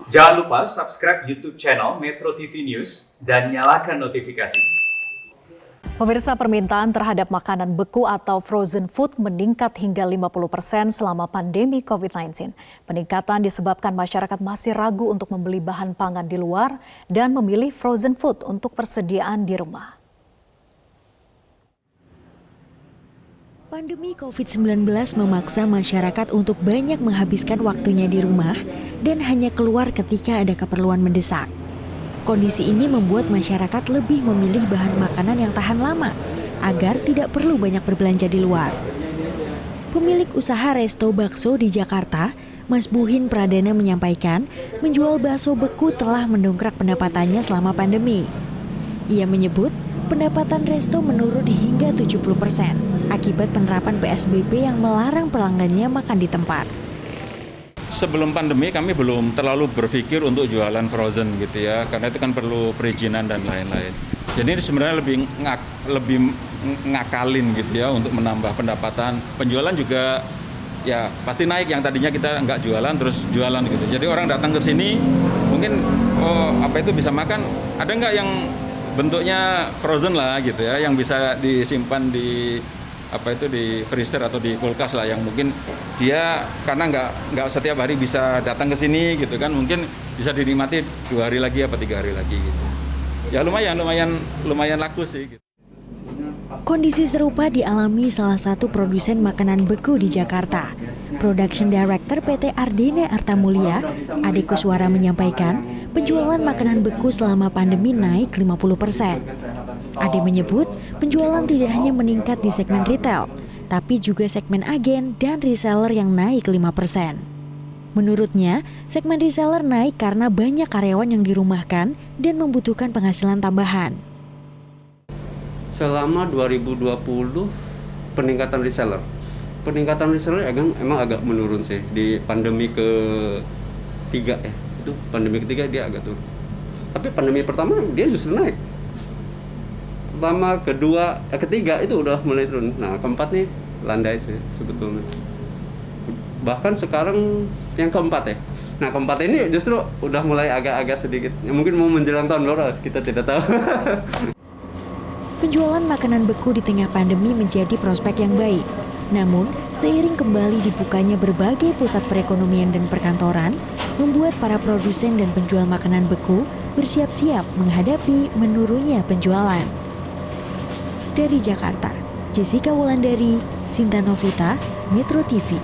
Jangan lupa subscribe YouTube channel Metro TV News dan nyalakan notifikasi. Pemirsa, permintaan terhadap makanan beku atau frozen food meningkat hingga 50% selama pandemi COVID-19. Peningkatan disebabkan masyarakat masih ragu untuk membeli bahan pangan di luar dan memilih frozen food untuk persediaan di rumah. Pandemi COVID-19 memaksa masyarakat untuk banyak menghabiskan waktunya di rumah dan hanya keluar ketika ada keperluan mendesak. Kondisi ini membuat masyarakat lebih memilih bahan makanan yang tahan lama agar tidak perlu banyak berbelanja di luar. Pemilik usaha resto bakso di Jakarta, Mas Buhin Pradana menyampaikan, menjual bakso beku telah mendongkrak pendapatannya selama pandemi. Ia menyebut pendapatan resto menurun hingga 70% akibat penerapan PSBB yang melarang pelanggannya makan di tempat. Sebelum pandemi kami belum terlalu berpikir untuk jualan frozen gitu ya, karena itu kan perlu perizinan dan lain-lain. Jadi ini sebenarnya lebih ngakalin gitu ya untuk menambah pendapatan. Penjualan juga ya pasti naik, yang tadinya kita nggak jualan terus jualan gitu. Jadi orang datang ke sini mungkin apa itu bisa makan, ada nggak yang bentuknya frozen lah gitu ya, yang bisa disimpan di di freezer atau di kulkas lah, yang mungkin dia karena nggak setiap hari bisa datang ke sini gitu kan, mungkin bisa dinikmati 2 hari lagi apa 3 hari lagi gitu. Ya lumayan laku sih gitu. Kondisi serupa dialami salah satu produsen makanan beku di Jakarta. Production Director PT Ardene Artamulya, Ade Kuswara menyampaikan, penjualan makanan beku selama pandemi naik 50%. Ade menyebut, penjualan tidak hanya meningkat di segmen retail, tapi juga segmen agen dan reseller yang naik 5%. Menurutnya, segmen reseller naik karena banyak karyawan yang dirumahkan dan membutuhkan penghasilan tambahan. Selama 2020 peningkatan reseller emang agak menurun sih di pandemi ketiga ya. Itu pandemi ketiga dia agak turun. Tapi pandemi pertama dia justru naik. Pertama, kedua, ketiga itu udah mulai turun. Nah, keempat nih landai sih sebetulnya. Bahkan sekarang yang keempat ya. Nah, keempat ini justru udah mulai agak-agak sedikit. Ya, mungkin mau menjelang tahun baru, kita tidak tahu. Penjualan makanan beku di tengah pandemi menjadi prospek yang baik. Namun, seiring kembali dibukanya berbagai pusat perekonomian dan perkantoran, membuat para produsen dan penjual makanan beku bersiap-siap menghadapi menurunnya penjualan. Dari Jakarta, Jessica Wulandari, Sinta Novita, Metro TV.